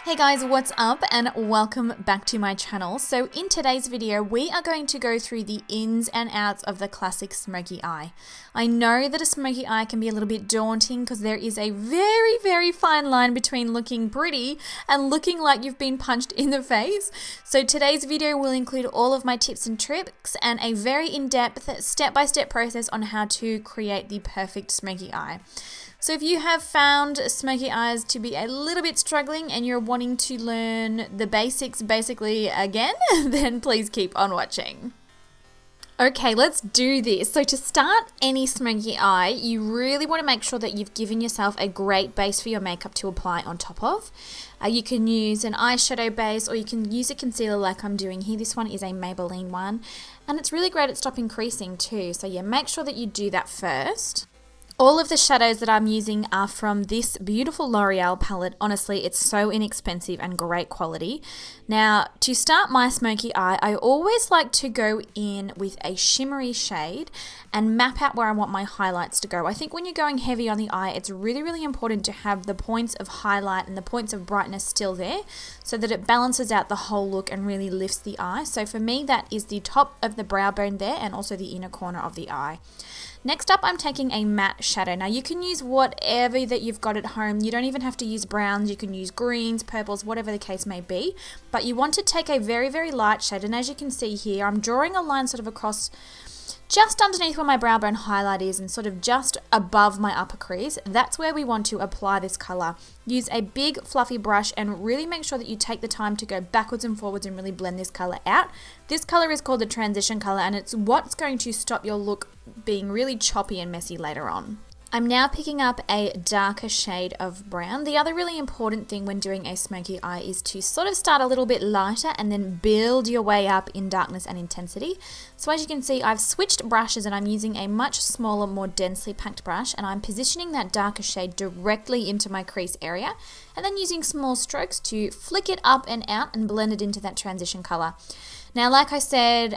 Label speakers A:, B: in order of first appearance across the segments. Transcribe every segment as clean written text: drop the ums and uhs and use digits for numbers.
A: Hey guys, what's up and welcome back to my channel. So in today's video, we are going to go through the ins and outs of the classic smoky eye. I know that a smoky eye can be a little bit daunting because there is a very fine line between looking pretty and looking like you've been punched in the face. So today's video will include all of my tips and tricks and a very in-depth step-by-step process on how to create the perfect smoky eye. So if you have found smoky eyes to be a little bit struggling and you're wanting to learn the basics basically again, then please keep on watching. Okay, let's do this. So to start any smoky eye, you really want to make sure that you've given yourself a great base for your makeup to apply on top of. You can use an eyeshadow base or you can use a concealer like I'm doing here. This one is a Maybelline one and it's really great at stopping creasing too. So yeah, make sure that you do that first. All of the shadows that I'm using are from this beautiful L'Oreal palette. Honestly, it's so inexpensive and great quality. Now, to start my smoky eye, I always like to go in with a shimmery shade and map out where I want my highlights to go. I think when you're going heavy on the eye, it's really important to have the points of highlight and the points of brightness still there so that it balances out the whole look and really lifts the eye. So for me, that is the top of the brow bone there and also the inner corner of the eye. Next up, I'm taking a matte shadow. Now you can use whatever that you've got at home. You don't even have to use browns. You can use greens, purples, whatever the case may be. But you want to take a very light shade. And as you can see here, I'm drawing a line sort of across just underneath where my brow bone highlight is and sort of just above my upper crease. That's where we want to apply this color. Use a big fluffy brush and really make sure that you take the time to go backwards and forwards and really blend this color out. This color is called the transition color and it's what's going to stop your look being really choppy and messy later on. I'm now picking up a darker shade of brown. The other really important thing when doing a smoky eye is to sort of start a little bit lighter and then build your way up in darkness and intensity. So as you can see, I've switched brushes and I'm using a much smaller, more densely packed brush and I'm positioning that darker shade directly into my crease area and then using small strokes to flick it up and out and blend it into that transition color. Now, like I said,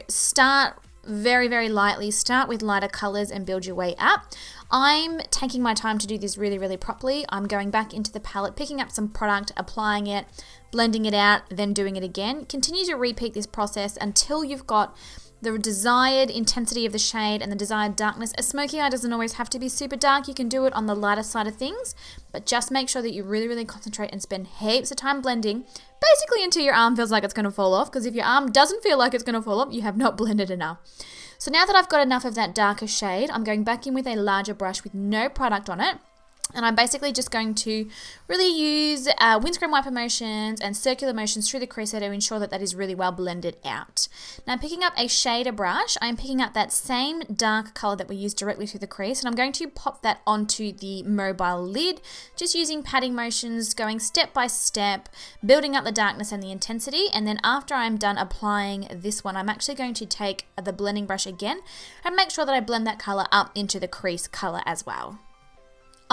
A: start very lightly, start with lighter colors and build your way up. I'm taking my time to do this really properly. I'm going back into the palette, picking up some product, applying it, blending it out, then doing it again. Continue to repeat this process until you've got the desired intensity of the shade and the desired darkness. A smoky eye doesn't always have to be super dark. You can do it on the lighter side of things, but just make sure that you really concentrate and spend heaps of time blending, basically until your arm feels like it's going to fall off, because if your arm doesn't feel like it's going to fall off, you have not blended enough. So now that I've got enough of that darker shade, I'm going back in with a larger brush with no product on it. And I'm basically just going to really use windscreen wiper motions and circular motions through the crease to ensure that that is really well blended out. Now picking up a shader brush, I'm picking up that same dark color that we used directly through the crease and I'm going to pop that onto the mobile lid, just using patting motions, going step by step, building up the darkness and the intensity. And then after I'm done applying this one, I'm actually going to take the blending brush again and make sure that I blend that color up into the crease color as well.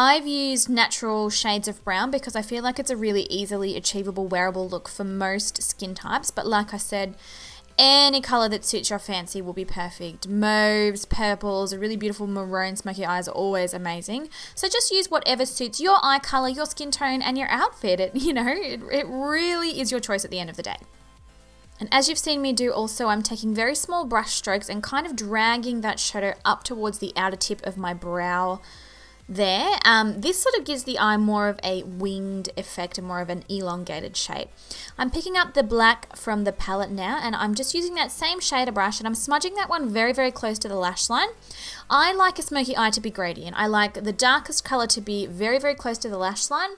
A: I've used natural shades of brown because I feel like it's a really easily achievable wearable look for most skin types, but like I said, any color that suits your fancy will be perfect. Mauves, purples, a really beautiful maroon smoky eyes are always amazing. So just use whatever suits your eye color, your skin tone, and your outfit. It really is your choice at the end of the day. And as you've seen me do also, I'm taking very small brush strokes and kind of dragging that shadow up towards the outer tip of my brow there. This sort of gives the eye more of a winged effect and more of an elongated shape. I'm picking up the black from the palette now and I'm just using that same shader brush and I'm smudging that one very close to the lash line. I like a smoky eye to be gradient. I like the darkest color to be very close to the lash line,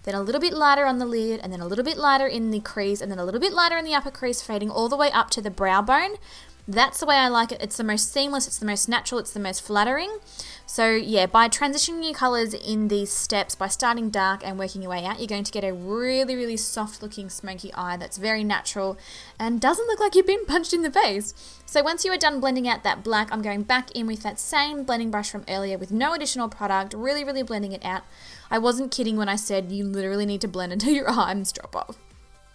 A: then a little bit lighter on the lid and then a little bit lighter in the crease and then a little bit lighter in the upper crease, fading all the way up to the brow bone. That's the way I like it. It's the most seamless, it's the most natural, it's the most flattering. So yeah, by transitioning your colors in these steps, by starting dark and working your way out, you're going to get a really soft looking smoky eye that's very natural and doesn't look like you've been punched in the face. So once you are done blending out that black, I'm going back in with that same blending brush from earlier with no additional product, really blending it out. I wasn't kidding when I said you literally need to blend until your arms drop off.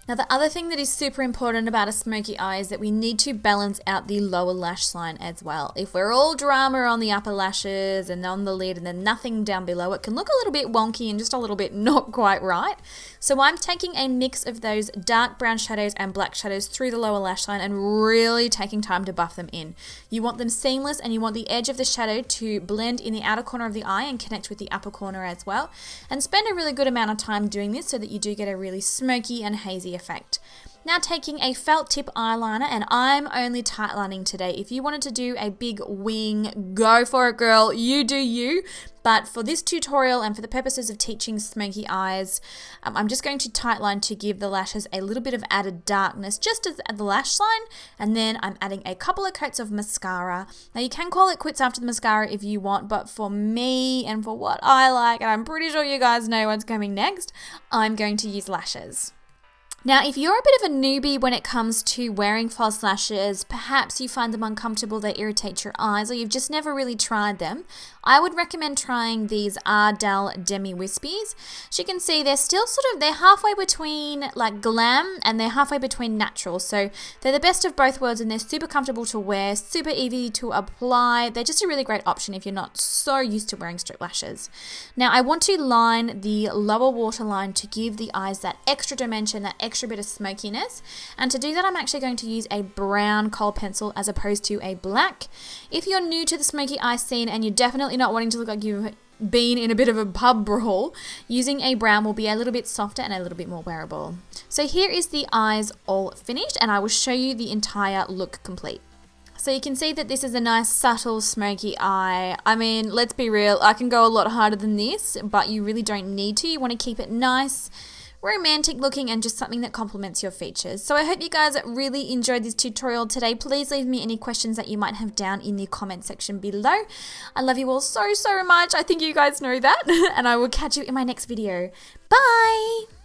A: Now, the other thing that is super important about a smoky eye is that we need to balance out the lower lash line as well. If we're all drama on the upper lashes and on the lid and then nothing down below, it can look a little bit wonky and just a little bit not quite right. So I'm taking a mix of those dark brown shadows and black shadows through the lower lash line and really taking time to buff them in. You want them seamless and you want the edge of the shadow to blend in the outer corner of the eye and connect with the upper corner as well. And spend a really good amount of time doing this so that you do get a really smoky and hazy effect. Now taking a felt tip eyeliner, and I'm only tightlining today. If you wanted to do a big wing, go for it, girl. You do you. But for this tutorial and for the purposes of teaching smoky eyes, I'm just going to tightline to give the lashes a little bit of added darkness just at the lash line, and then I'm adding a couple of coats of mascara. Now you can call it quits after the mascara if you want, but for me and for what I like, and I'm pretty sure you guys know what's coming next, I'm going to use lashes. Now, if you're a bit of a newbie when it comes to wearing false lashes, perhaps you find them uncomfortable, they irritate your eyes, or you've just never really tried them, I would recommend trying these Ardell Demi Wispies. As you can see, they're still they're halfway between like glam and they're halfway between natural. So they're the best of both worlds and they're super comfortable to wear, super easy to apply. They're just a really great option if you're not so used to wearing strip lashes. Now, I want to line the lower waterline to give the eyes that extra dimension, that extra bit of smokiness. And to do that, I'm actually going to use a brown kohl pencil as opposed to a black. If you're new to the smoky eye scene and you're definitely not wanting to look like you've been in a bit of a pub brawl, using a brown will be a little bit softer and a little bit more wearable. So here is the eyes all finished, and I will show you the entire look complete. So you can see that this is a nice subtle smoky eye. I mean, let's be real, I can go a lot harder than this, but you really don't need to. You want to keep it nice, romantic looking, and just something that complements your features. So I hope you guys really enjoyed this tutorial today. Please leave me any questions that you might have down in the comment section below. I love you all so much. I think you guys know that. And I will catch you in my next video. Bye!